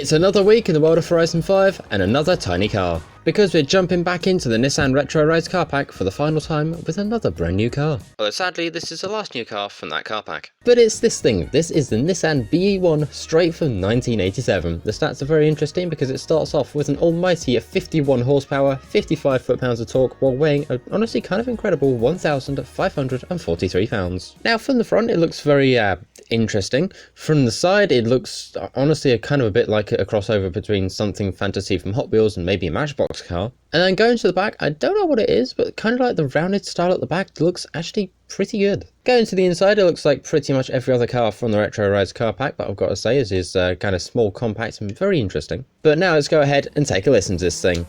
It's another week in the world of Horizon 5 and another tiny car, because we're jumping back into the Nissan Retro Rides car pack for the final time with another brand new car. Although sadly this is the last new car from that car pack. But it's this thing. This is the Nissan BE-1 straight from 1987. The stats are very interesting because it starts off with an almighty 51 horsepower, 55 foot-pounds of torque while weighing a honestly kind of incredible 1,543 pounds. Now from the front it looks very interesting. From the side it looks honestly a kind of a bit like a crossover between something fantasy from Hot Wheels and maybe a Matchbox car. And then going to the back, I don't know what it is, but kind of like the rounded style at the back looks actually pretty good. Going to the inside, it looks like pretty much every other car from the Retro Rides car pack, but I've got to say it is kind of small, compact and very interesting. But now let's go ahead and take a listen to this thing.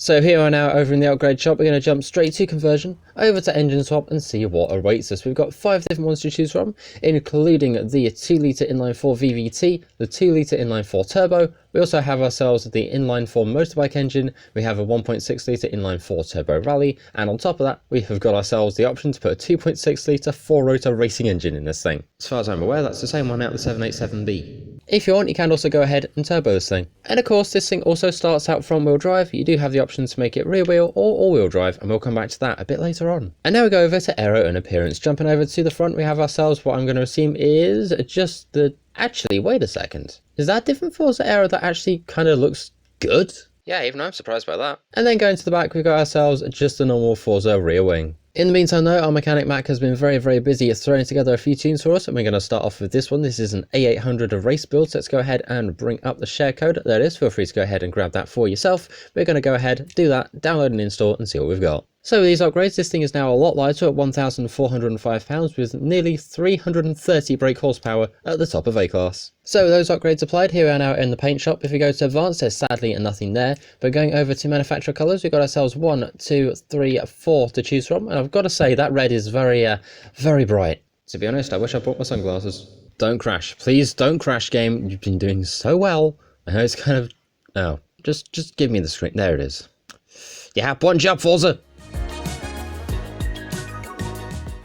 So here we are now over in the upgrade shop. We're going to jump straight to conversion, over to engine swap and see what awaits us. We've got 5 different ones to choose from, including the 2-litre inline-4 VVT, the 2-litre inline-4 turbo. We also have ourselves the inline-4 motorbike engine, we have a 1.6-litre inline-4 turbo rally, and on top of that we have got ourselves the option to put a 2.6-litre 4-rotor racing engine in this thing. As far as I'm aware, that's the same one out the 787B. If you want, you can also go ahead and turbo this thing. And of course, this thing also starts out front wheel drive. You do have the option to make it rear wheel or all wheel drive, and we'll come back to that a bit later on. And now we go over to aero and appearance. Jumping over to the front, we have ourselves what I'm going to assume is just the... Actually, wait a second. Is that different Forza Aero that actually kind of looks good? Yeah, even I'm surprised by that. And then going to the back, we've got ourselves just a normal Forza rear wing. In the meantime though, our mechanic Mac has been very busy throwing together a few tunes for us, and we're going to start off with this one. This is an A800 race build, so let's go ahead and bring up the share code. There it is, feel free to go ahead and grab that for yourself. We're going to go ahead, do that, download and install and see what we've got. So with these upgrades, this thing is now a lot lighter at 1,405 pounds with nearly 330 brake horsepower at the top of A-Class. So with those upgrades applied, here we are now in the paint shop. If we go to advanced, there's sadly nothing there, but going over to manufacturer colours, we've got ourselves 1, 2, 3, 4 to choose from, and I've got to say that red is very bright. To be honest, I wish I brought my sunglasses. Don't crash, please don't crash, game. You've been doing so well. I know it's kind of... Oh, just give me the screen. There it is. Yeah, one job, Forza.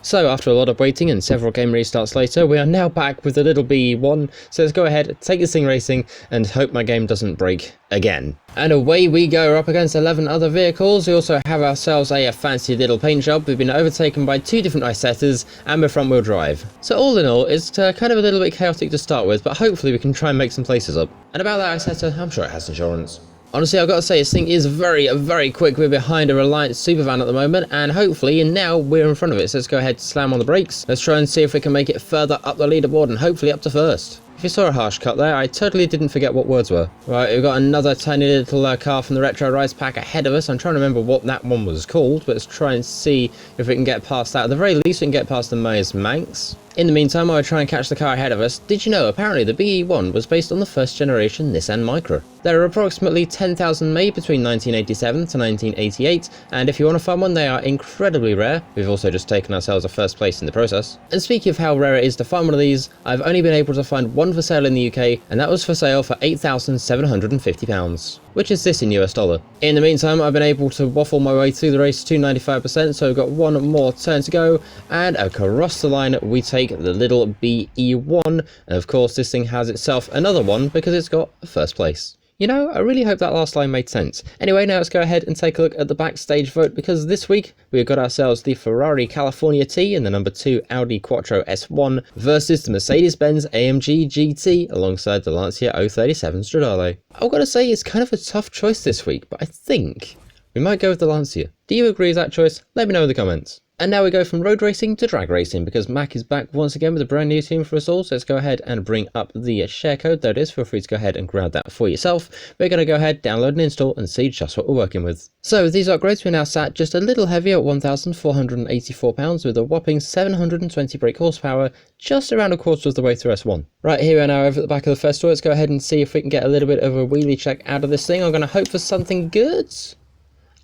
So after a lot of waiting and several game restarts later, we are now back with the little BE-1, so let's go ahead, take this thing racing, and hope my game doesn't break again. And away we go, we're up against 11 other vehicles. We also have ourselves a fancy little paint job. We've been overtaken by 2 different ice setters, and we're front wheel drive. So all in all, it's kind of a little bit chaotic to start with, but hopefully we can try and make some places up. And about that ice setter, I'm sure it has insurance. Honestly, I've got to say, this thing is very quick. We're behind a Reliant Supervan at the moment, and hopefully, and now we're in front of it. So let's go ahead and slam on the brakes. Let's try and see if we can make it further up the leaderboard and hopefully up to first. If you saw a harsh cut there, I totally didn't forget what words were. Right, we've got another tiny little car from the Retro Rides pack ahead of us. I'm trying to remember what that one was called, but let's try and see if we can get past that. At the very least, we can get past the Myers Manx. In the meantime, I'll try and catch the car ahead of us. Did you know, apparently the BE-1 was based on the first generation Nissan Micra. There are approximately 10,000 made between 1987 to 1988, and if you want to find one, they are incredibly rare. We've also just taken ourselves a first place in the process. And speaking of how rare it is to find one of these, I've only been able to find one for sale in the UK, and that was for sale for £8,750. Which is this in US dollar. In the meantime, I've been able to waffle my way through the race to 95%, so we've got one more turn to go, and across the line we take the little BE-1, and of course this thing has itself another one because it's got first place. You know, I really hope that last line made sense. Anyway, now let's go ahead and take a look at the backstage vote, because this week we've got ourselves the Ferrari California T and the number 2 Audi Quattro S1 versus the Mercedes-Benz AMG GT alongside the Lancia 037 Stradale. I've got to say, it's kind of a tough choice this week, but I think we might go with the Lancia. Do you agree with that choice? Let me know in the comments. And now we go from road racing to drag racing, because Mac is back once again with a brand new team for us all. So let's go ahead and bring up the share code. There it is. Feel free to go ahead and grab that for yourself. We're going to go ahead, download and install and see just what we're working with. So with these upgrades, we're now sat just a little heavier at 1,484 pounds with a whopping 720 brake horsepower, just around a quarter of the way through S1. Right, here we are now over at the back of the festival. Let's go ahead and see if we can get a little bit of a wheelie check out of this thing. I'm going to hope for something good.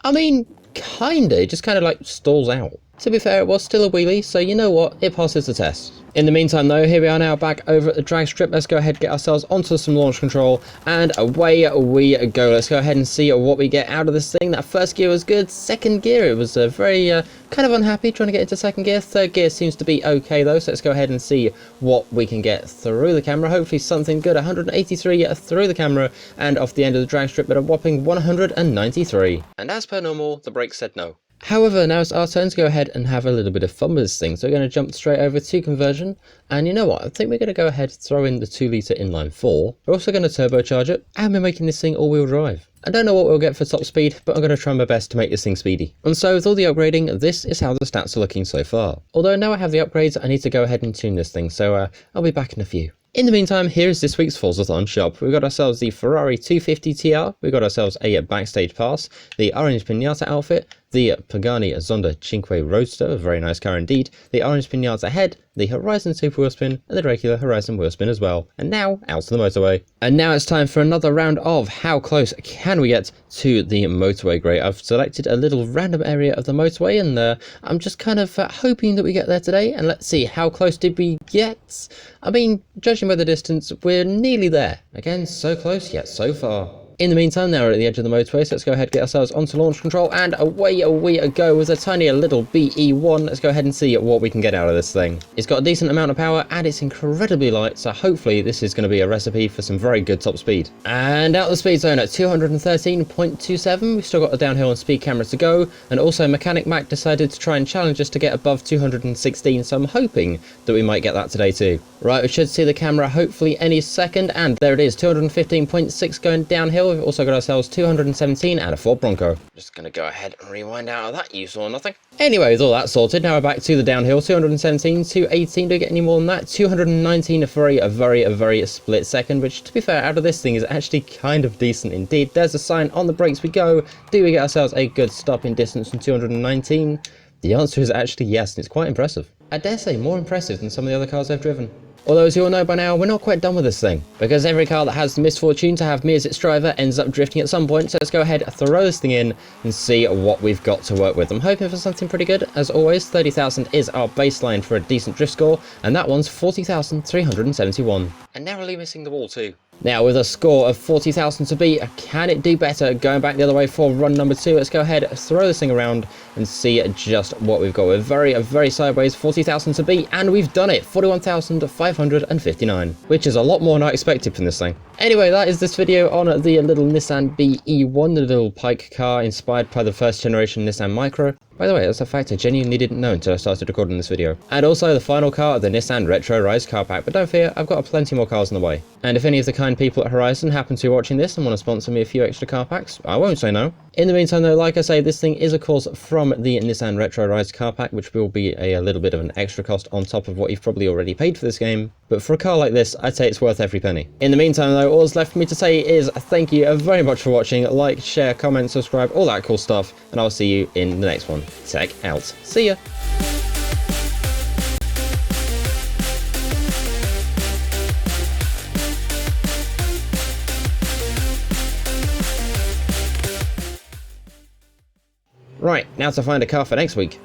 I mean, kinda. It just kind of like stalls out. To be fair, it was still a wheelie, so you know what, it passes the test. In the meantime though, here we are now back over at the drag strip. Let's go ahead and get ourselves onto some launch control, and away we go. Let's go ahead and see what we get out of this thing. That first gear was good. Second gear, it was very kind of unhappy trying to get into second gear. Third gear seems to be okay though, so let's go ahead and see what we can get through the camera. Hopefully something good. 183 through the camera, and off the end of the drag strip at a whopping 193. And as per normal, the brakes said no. However, now it's our turn to go ahead and have a little bit of fun with this thing. So we're going to jump straight over to conversion. And you know what? I think we're going to go ahead, throw in the 2-litre inline 4. We're also going to turbocharge it, and we're making this thing all-wheel drive. I don't know what we'll get for top speed, but I'm going to try my best to make this thing speedy. And so with all the upgrading, this is how the stats are looking so far. Although now I have the upgrades, I need to go ahead and tune this thing. So I'll be back in a few. In the meantime, here is this week's Forzathon shop. We've got ourselves the Ferrari 250 TR, we've got ourselves a backstage pass, the orange Pinata outfit, the Pagani Zonda Cinque Roadster, a very nice car indeed, the orange Pinata head, the Horizon Super Wheel Spin, and the regular Horizon Wheel Spin as well. And now, out to the motorway. And now it's time for another round of how close can we get to the motorway grade. I've selected a little random area of the motorway, and I'm just kind of hoping that we get there today. And let's see, how close did we get? I mean, judging by the distance, we're nearly there. Again, so close, yet so far. In the meantime, now we're at the edge of the motorway, so let's go ahead and get ourselves onto launch control, and away we go with a tiny little BE-1. Let's go ahead and see what we can get out of this thing. It's got a decent amount of power, and it's incredibly light, so hopefully this is going to be a recipe for some very good top speed. And out of the speed zone at 213.27, we've still got the downhill and speed camera to go, and also Mechanic Mac decided to try and challenge us to get above 216, so I'm hoping that we might get that today too. Right, we should see the camera hopefully any second, and there it is, 215.6 going downhill. We've also got ourselves 217 and a Ford Bronco. Just going to go ahead and rewind out of that, you saw nothing. Anyway, with all that sorted, now we're back to the downhill. 217, 218, do we get any more than that? 219 for a very split second, which to be fair, out of this thing is actually kind of decent indeed. There's a sign, on the brakes we go. Do we get ourselves a good stop in distance from 219? The answer is actually yes, and it's quite impressive. I dare say more impressive than some of the other cars I've driven. Although, as you all know by now, we're not quite done with this thing, because every car that has the misfortune to have me as its driver ends up drifting at some point, so let's go ahead, throw this thing in, and see what we've got to work with. I'm hoping for something pretty good. As always, 30,000 is our baseline for a decent drift score, and that one's 40,371. And narrowly missing the wall too. Now, with a score of 40,000 to beat, can it do better? Going back the other way for run number 2, let's go ahead, throw this thing around, and see just what we've got. We're very sideways, 40,000 to beat, and we've done it, 41,559, which is a lot more than I expected from this thing. Anyway, that is this video on the little Nissan BE-1, the little Pike car inspired by the first generation Nissan Micra. By the way, that's a fact I genuinely didn't know until I started recording this video. And also the final car of the Nissan Retro Rise car pack, but don't fear, I've got plenty more cars on the way. And if any of the kind people at Horizon happen to be watching this and want to sponsor me a few extra car packs, I won't say no. In the meantime though, like I say, this thing is of course from the Nissan Retro Rise car pack, which will be a little bit of an extra cost on top of what you've probably already paid for this game. But for a car like this, I'd say it's worth every penny. In the meantime though, all that's left for me to say is thank you very much for watching. Like, share, comment, subscribe, all that cool stuff, and I'll see you in the next one. Tech out. See ya! Right, now to find a car for next week.